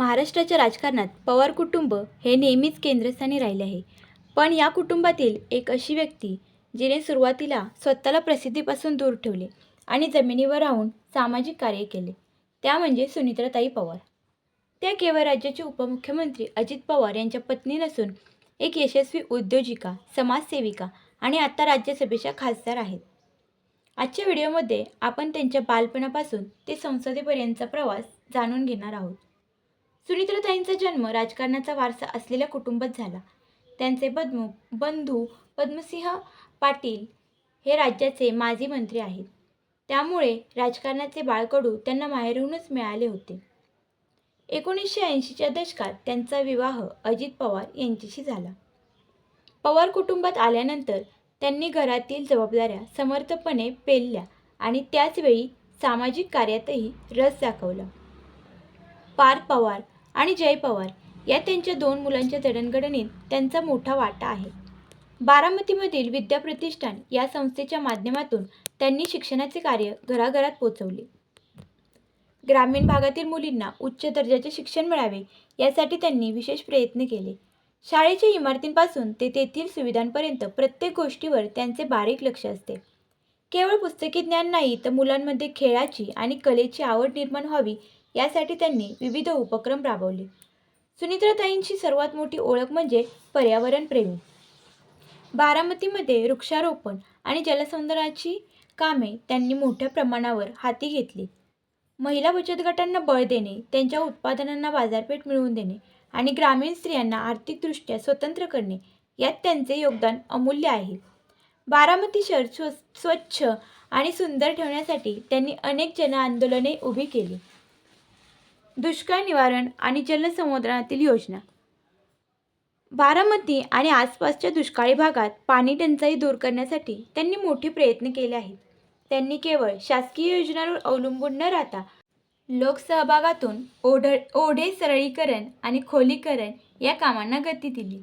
महाराष्ट्राच्या राजकारणात पवार कुटुंब हे नेहमीच केंद्रस्थानी राहिले आहे. पण या कुटुंबातील एक अशी व्यक्ती जिने सुरुवातीला स्वतःला प्रसिद्धीपासून दूर ठेवले आणि जमिनीवर राहून सामाजिक कार्य केले, त्या म्हणजे सुनित्राताई पवार. त्या केवळ राज्याचे उपमुख्यमंत्री अजित पवार यांच्या पत्नी नसून एक यशस्वी उद्योजिका, समाजसेविका आणि आता राज्यसभेच्या खासदार आहेत. आजच्या व्हिडिओमध्ये आपण त्यांच्या बालपणापासून ते संसदेपर्यंतचा प्रवास जाणून घेणार आहोत. सुनित्राताईंचा जन्म राजकारणाचा वारसा असलेल्या कुटुंबात झाला. त्यांचे बंधू पद्मसिंह पाटील हे राज्याचे माजी मंत्री आहेत. त्यामुळे राजकारणाचे बाळकडू त्यांना माहेरहूनच मिळाले होते. 1980च्या दशकात त्यांचा विवाह अजित पवार यांच्याशी झाला. पवार कुटुंबात आल्यानंतर त्यांनी घरातील जबाबदाऱ्या समर्थपणे पेलल्या आणि त्याचवेळी सामाजिक कार्यातही रस दाखवला. पार्थ पवार आणि जय पवार या त्यांच्या 2 मुलांच्या जडणघडणीत त्यांचा मोठा वाटा आहे. बारामतीमधील विद्याप्रतिष्ठान या संस्थेच्या माध्यमातून त्यांनी शिक्षणाचे कार्य घराघरात पोहोचवले. ग्रामीण भागातील मुलींना उच्च दर्जाचे शिक्षण मिळावे यासाठी त्यांनी विशेष प्रयत्न केले. शाळेच्या इमारतींपासून ते तेथील सुविधांपर्यंत प्रत्येक गोष्टीवर त्यांचे बारीक लक्ष असते. केवळ पुस्तकी ज्ञान नाही तर मुलांमध्ये खेळाची आणि कलेची आवड निर्माण व्हावी यासाठी त्यांनी विविध उपक्रम राबवले. सुनित्राताईंची सर्वात मोठी ओळख म्हणजे पर्यावरणप्रेमी. बारामतीमध्ये वृक्षारोपण आणि जलसंधारणाची कामे त्यांनी मोठ्या प्रमाणावर हाती घेतली. महिला बचत गटांना बळ देणे, त्यांच्या उत्पादनांना बाजारपेठ मिळवून देणे आणि ग्रामीण स्त्रियांना आर्थिकदृष्ट्या स्वतंत्र करणे यात त्यांचे योगदान अमूल्य आहे. बारामती शहर स्वच्छ आणि सुंदर ठेवण्यासाठी त्यांनी अनेक जनआंदोलने उभी केली. दुष्काळ निवारण आणि जलसंवर्धनातील योजना. बारामती आणि आसपासच्या दुष्काळी भागात पाणी टंचाई दूर करण्यासाठी त्यांनी मोठे प्रयत्न केले आहेत. त्यांनी केवळ शासकीय योजनांवर अवलंबून न राहता लोकसहभागातून ओढे सरळीकरण आणि खोलीकरण या कामांना गती दिली.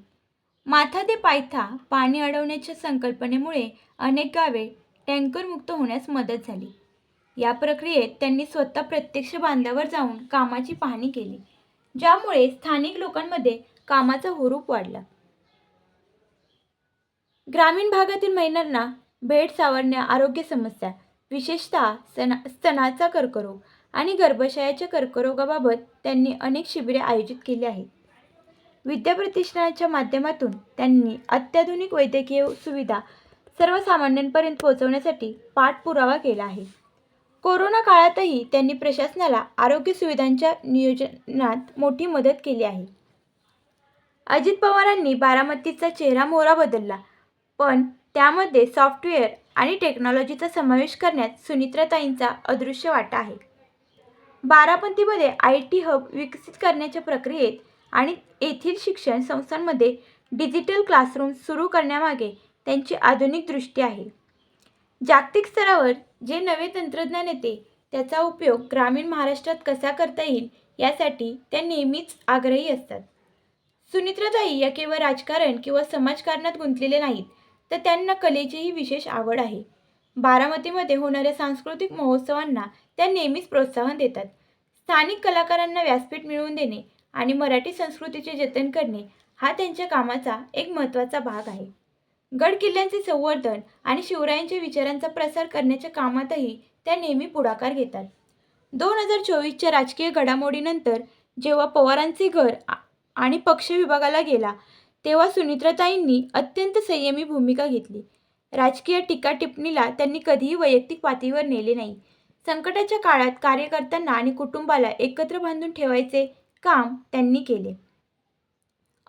माथा ते पायथा पाणी अडवण्याच्या संकल्पनेमुळे अनेक गावे टँकरमुक्त होण्यास मदत झाली. या प्रक्रियेत त्यांनी स्वतः प्रत्यक्ष बांधावर जाऊन कामाची पाहणी केली, ज्यामुळे स्थानिक लोकांमध्ये कामाचा हुरूप वाढला. ग्रामीण भागातील महिलांना भेडसावरण्या आरोग्य समस्या, विशेषतः स्तनाचा कर्करोग आणि गर्भाशयाच्या कर्करोगाबाबत त्यांनी अनेक शिबिरे आयोजित केली आहेत. विद्याप्रतिष्ठानाच्या माध्यमातून त्यांनी अत्याधुनिक वैद्यकीय सुविधा सर्वसामान्यांपर्यंत पोहोचवण्यासाठी पाठपुरावा केला आहे. कोरोना काळातही त्यांनी प्रशासनाला आरोग्य सुविधांच्या नियोजनात मोठी मदत केली आहे. अजित पवारांनी बारामतीचा चेहरामोहरा बदलला, पण त्यामध्ये सॉफ्टवेअर आणि टेक्नॉलॉजीचा समावेश करण्यात सुनित्राताईंचा अदृश्य वाटा आहे. बारामतीमध्ये IT हब विकसित करण्याच्या प्रक्रियेत आणि येथील शिक्षण संस्थांमध्ये डिजिटल क्लासरूम सुरू करण्यामागे त्यांची आधुनिक दृष्टी आहे. जागतिक स्तरावर जे नवे तंत्रज्ञान येते त्याचा उपयोग ग्रामीण महाराष्ट्रात कसा करता येईल यासाठी त्या नेहमीच आग्रही असतात. सुनित्राताई या केवळ राजकारण किंवा समाजकारणात गुंतलेले नाहीत, तर त्यांना कलेचीही विशेष आवड आहे. बारामतीमध्ये होणाऱ्या सांस्कृतिक महोत्सवांना त्या नेहमीच प्रोत्साहन देतात. स्थानिक कलाकारांना व्यासपीठ मिळवून देणे आणि मराठी संस्कृतीचे जतन करणे हा त्यांच्या कामाचा एक महत्त्वाचा भाग आहे. गड किल्ल्यांचे संवर्धन आणि शिवरायांच्या विचारांचा प्रसार करण्याच्या कामातही त्या नेहमी पुढाकार घेतात. 2024च्या राजकीय घडामोडीनंतर जेव्हा पवारांचे घर आणि पक्ष विभागाला गेला, तेव्हा सुनित्राताईंनी अत्यंत संयमी भूमिका घेतली. राजकीय टीका-टिप्पणीला त्यांनी कधीही वैयक्तिक पातळीवर नेले नाही. संकटाच्या काळात कार्यकर्त्यांना आणि कुटुंबाला एकत्र बांधून ठेवायचे काम त्यांनी केले.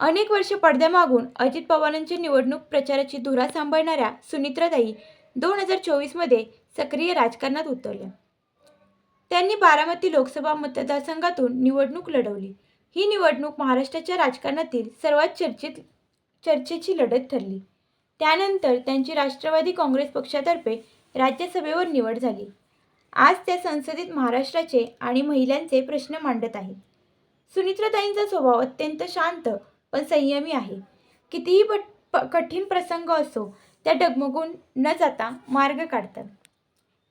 अनेक वर्षे पडद्यामागून अजित पवारांच्या निवडणूक प्रचाराची धुरा सांभाळणाऱ्या सुनित्राताई 2024मध्ये सक्रिय राजकारणात उतरल्या. त्यांनी बारामती लोकसभा मतदारसंघातून निवडणूक लढवली. ही निवडणूक महाराष्ट्राच्या राजकारणातील सर्वात चर्चेची लढत ठरली. त्यानंतर त्यांची राष्ट्रवादी काँग्रेस पक्षातर्फे राज्यसभेवर निवड झाली. आज त्या संसदेत महाराष्ट्राचे आणि महिलांचे प्रश्न मांडत आहेत. सुनित्राताईंचा स्वभाव अत्यंत शांत पण संयमी आहे. कितीही कठीण प्रसंग असो त्या डगमगून न जाता मार्ग काढतात.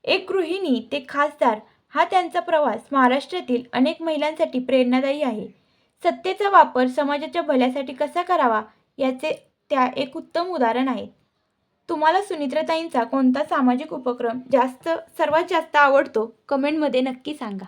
एक गृहिणी ते खासदार हा त्यांचा प्रवास महाराष्ट्रातील अनेक महिलांसाठी प्रेरणादायी आहे. सत्तेचा वापर समाजाच्या भल्यासाठी कसा करावा याचे त्या एक उत्तम उदाहरण आहेत. तुम्हाला सुनित्राताईंचा कोणता सामाजिक उपक्रम सर्वात जास्त आवडतो? कमेंटमध्ये नक्की सांगा.